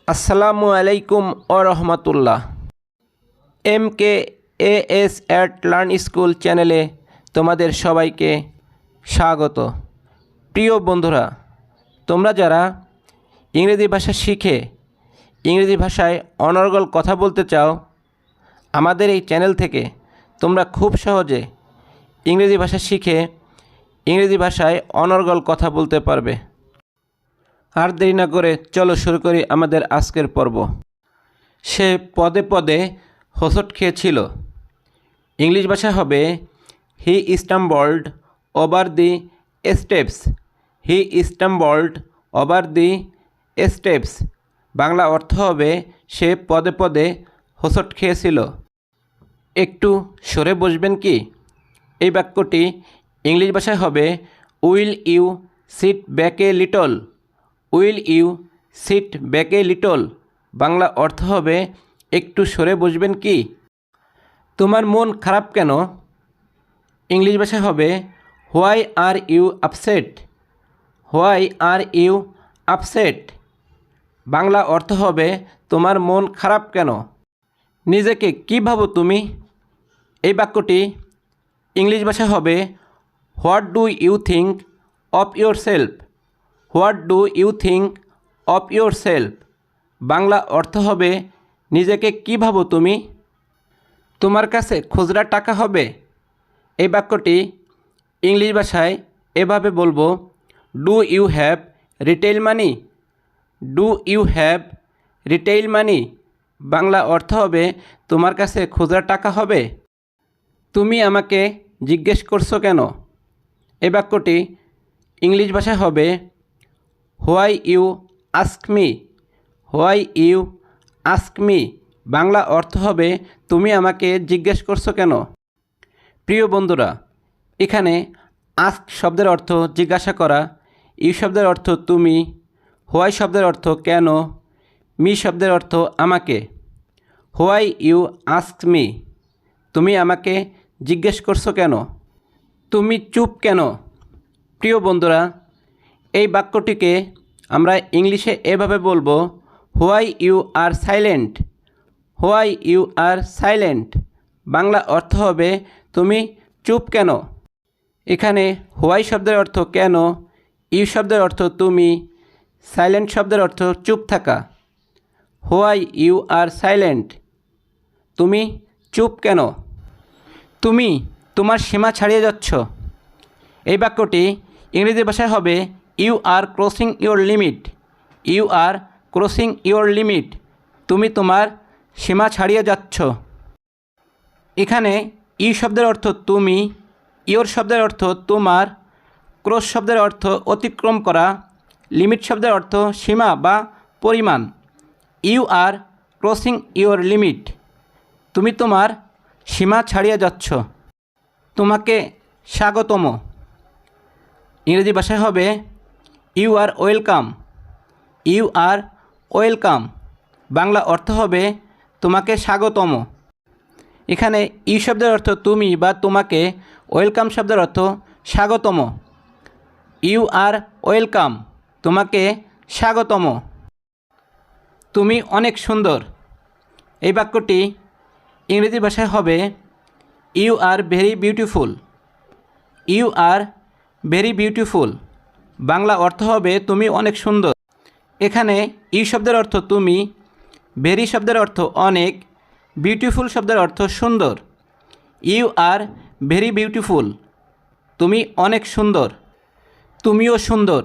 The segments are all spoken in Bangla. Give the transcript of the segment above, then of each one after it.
আসসালামু আলাইকুম ও রহমতুল্লাহ। MKAS অ্যাট লার্ন স্কুল চ্যানেলে তোমাদের সবাইকে স্বাগত। প্রিয় বন্ধুরা, তোমরা যারা ইংরেজি ভাষা শিখে ইংরেজি ভাষায় অনর্গল কথা বলতে চাও, আমাদের এই চ্যানেল থেকে তোমরা খুব সহজে ইংরেজি ভাষা শিখে ইংরেজি ভাষায় অনর্গল কথা বলতে পারবে। আর দেরি না করে চলো শুরু করি আমাদের আজকের পর্ব। সে পদে পদে হোঁচট খেয়েছিল। ইংলিশ ভাষা হবে he stumbled over the steps. He stumbled over the steps. Bangla অর্থ হবে সে পদে পদে হোঁচট খেয়েছিল। একটু সরে বসবেন কি? এই বাক্যটি ইংলিশ ভাষায় হবে will you sit back a little. Will you sit back a little. Bangla অর্থ হবে একটু সরে বসবেন কি? তোমার মন খারাপ কেন? ইংলিশ ভাষায় হবে why are you upset. Why are you upset. Bangla অর্থ হবে তোমার মন খারাপ কেন? নিজেকে কী ভাবো তুমি? এই বাক্যটি ইংলিশ ভাষায় হবে what do you think of yourself. What do you think of yourself. Bangla অর্থ হবে নিজেকে কী ভাবো তুমি? তোমার কাছে খুচরা টাকা হবে? এই বাক্যটি ইংলিশ ভাষায় এভাবে বলবো do you have retail money. Do you have retail money. Bangla অর্থ হবে তোমার কাছে খুচরা টাকা হবে? তুমি আমাকে জিজ্ঞেস করছো কেন? এই বাক্যটি ইংলিশ ভাষায় হবে why you ask me. Why you ask me. Bangla অর্থ হবে তুমি আমাকে জিজ্ঞেস করছো কেন? প্রিয় বন্ধুরা, এখানে আস্ক শব্দের অর্থ জিজ্ঞাসা করা, ইউ শব্দের অর্থ তুমি, হোয়াই শব্দের অর্থ কেন, মি শব্দের অর্থ আমাকে। Why you ask me. তুমি আমাকে জিজ্ঞেস করছো কেন? তুমি চুপ কেন? প্রিয় বন্ধুরা, এই বাক্যটিকে আমরা ইংলিশে এভাবে বলবো why you are silent. Why you are silent. Bangla অর্থ হবে তুমি চুপ কেন? এখানে হোয়াই শব্দের অর্থ কেন, ইউ শব্দের অর্থ তুমি, সাইলেন্ট শব্দের অর্থ চুপ থাকা। Why you are silent. তুমি চুপ কেন? তুমি তোমার সীমা ছাড়িয়ে যাচ্ছ। এই বাক্যটি ইংরেজি ভাষায় হবে you are crossing your limit. You are crossing your limit. তুমি তোমার সীমা ছাড়িয়ে যাচ্ছ। এখানে ইউ শব্দের অর্থ তুমি, ইউর শব্দের অর্থ তোমার, ক্রস শব্দের অর্থ অতিক্রম করা, লিমিট শব্দের অর্থ সীমা বা পরিমাণ। You are crossing your limit. তুমি তোমার সীমা ছাড়িয়ে যাচ্ছ। তোমাকে স্বাগতম। ইংরেজি ভাষায় হবে you are welcome. You are welcome. Bangla অর্থ হবে তোমাকে স্বাগতম। এখানে ইউ শব্দের অর্থ তুমি বা তোমাকে, ওয়েলকাম শব্দের অর্থ স্বাগতম। You are welcome. তোমাকে স্বাগতম। তুমি অনেক সুন্দর। এই বাক্যটি ইংরেজি ভাষায় হবে you are very beautiful. You are very beautiful. Bangla অর্থ হবে তুমি অনেক সুন্দর। এখানে ইউ শব্দের অর্থ তুমি, ভেরি শব্দের অর্থ অনেক, বিউটিফুল শব্দের অর্থ সুন্দর। You are very beautiful. তুমি অনেক সুন্দর। তুমিও সুন্দর।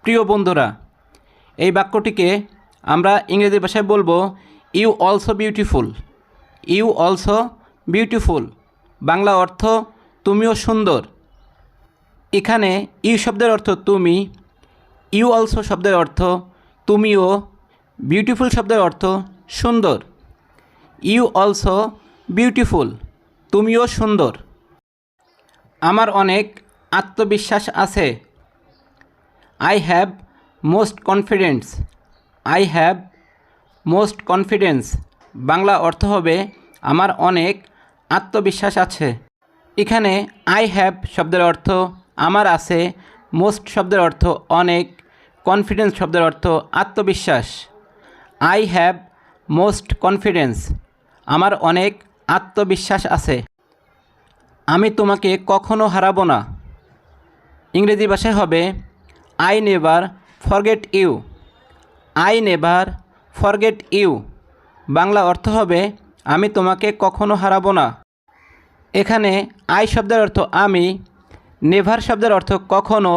প্রিয় বন্ধুরা, এই বাক্যটিকে আমরা ইংরেজি ভাষায় বলবো you also beautiful. You also beautiful. Bangla অর্থ তুমিও সুন্দর। এখানে ইউ শব্দের অর্থ তুমি, ইউ অলসো শব্দের অর্থ তুমিও, বিউটিফুল শব্দের অর্থ সুন্দর। You also beautiful. তুমিও সুন্দর। আমার অনেক আত্মবিশ্বাস আছে। I have most confidence. I have most confidence. Bangla অর্থ হবে আমার অনেক আত্মবিশ্বাস আছে। এখানে আই হ্যাভ শব্দের অর্থ আমার আছে, মোস্ট শব্দের অর্থ অনেক, কনফিডেন্স শব্দের অর্থ আত্মবিশ্বাস। আই হ্যাভ মোস্ট কনফিডেন্স, আমার অনেক আত্মবিশ্বাস আছে। আমি তোমাকে কখনো হারাবো না, ইংরেজি ভাষায় হবে I never forget you. I never forget you, Bangla অর্থ হবে আমি তোমাকে কখনো হারাবো না। এখানে আই শব্দের অর্থ আমি, নেভার শব্দের অর্থ কখনো,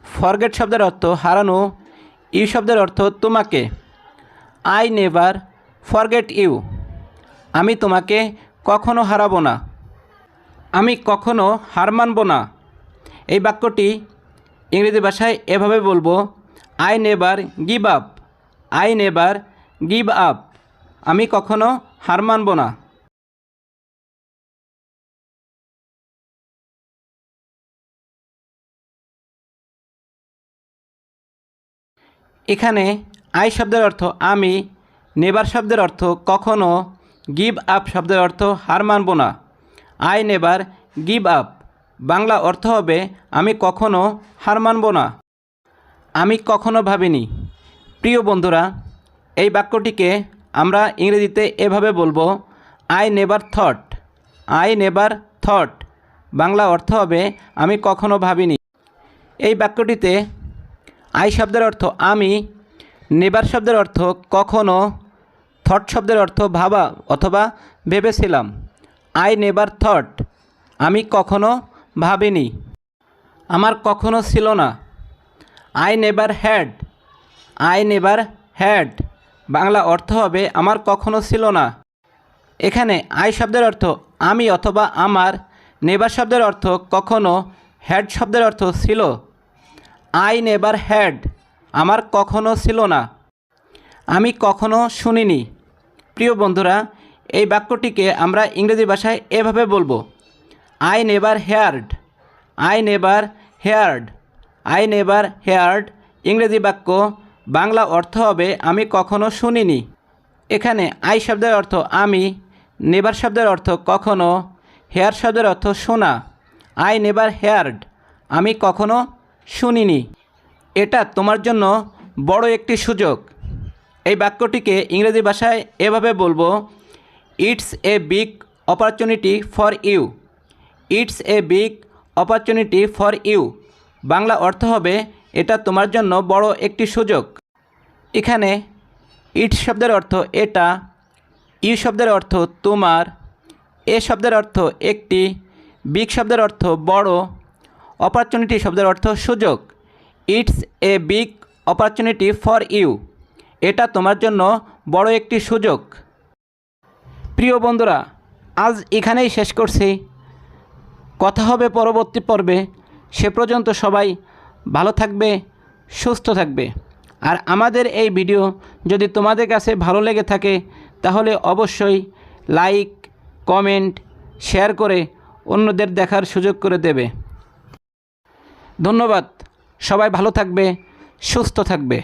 ফরগেট শব্দের অর্থ হারানো, ইউ শব্দের অর্থ তোমাকে। আই নেভার ফরগেট ইউ, আমি তোমাকে কখনো হারাবো না, আমি কখনো হার মানব না। এই বাক্যটি ইংরেজি ভাষায় এভাবে বলবো, I never give up. I never give up, আমি কখনো হার মানব না। এখানে আই শব্দের অর্থ আমি, নেভার শব্দের অর্থ কখনো, গিভ আপ শব্দের অর্থ হার মানব না। I never give up, Bangla অর্থ হবে আমি কখনো হার মানব না, আমি কখনো ভাবিনি। প্রিয় বন্ধুরা, এই বাক্যটিকে আমরা ইংরেজিতে এভাবে বলবো, I never thought. I never thought, Bangla অর্থ হবে আমি কখনো ভাবিনি। এই বাক্যটিতে আই শব্দের অর্থ আমি, নেভার শব্দের অর্থ কখনো, থট শব্দের অর্থ ভাবা অথবা ভেবেছিলাম। আই নেভার থট, আমি কখনো ভাবিনি, আমার কখনো ছিল না। I never had. I never had, Bangla অর্থ হবে আমার কখনো ছিল না। এখানে আই শব্দের অর্থ আমি অথবা আমার, নেভার শব্দের অর্থ কখনো, হ্যাড শব্দের অর্থ ছিল। আই নেভার হ্যাড, আমার কখনো ছিল না, আমি কখনো শুনিনি। প্রিয় বন্ধুরা, এই বাক্যটিকে আমরা ইংরেজি ভাষায় এভাবে বলবো, I never heard. I never heard. I never heard ইংরেজি বাক্য, বাংলা অর্থ হবে আমি কখনো শুনিনি। এখানে আই শব্দের অর্থ আমি, নেভার শব্দের অর্থ কখনো, হেয়ার শব্দের অর্থ শোনা। আই নেভার হেয়ার্ড, আমি কখনো শুনিনি। এটা তোমার জন্য বড় একটি সুযোগ। এই বাক্যটিকে ইংরেজি ভাষায় এভাবে বলবো, it's a big opportunity for you. It's a big opportunity for you, Bangla অর্থ হবে এটা তোমার জন্য বড় একটি সুযোগ। এখানে ইটস শব্দের অর্থ এটা, ইউ শব্দের অর্থ তোমার, এ শব্দের অর্থ একটি, বিগ শব্দের অর্থ বড়, অপরচুনিটি শব্দের অর্থ সুযোগ। It's a big opportunity for you, এটা তোমার জন্য বড় একটি সুযোগ। প্রিয় বন্ধুরা, আজ এখানেই শেষ করছি। কথা হবে পরবর্তী পর্বে। সে পর্যন্ত সবাই ভালো থাকবে, সুস্থ থাকবে। আর আমাদের এই ভিডিও যদি তোমাদের কাছে ভালো লেগে থাকে তাহলে অবশ্যই লাইক, কমেন্ট, শেয়ার করে অন্যদের দেখার সুযোগ করে দেবে। ধন্যবাদ। সবাই ভালো থাকবে, সুস্থ থাকবে।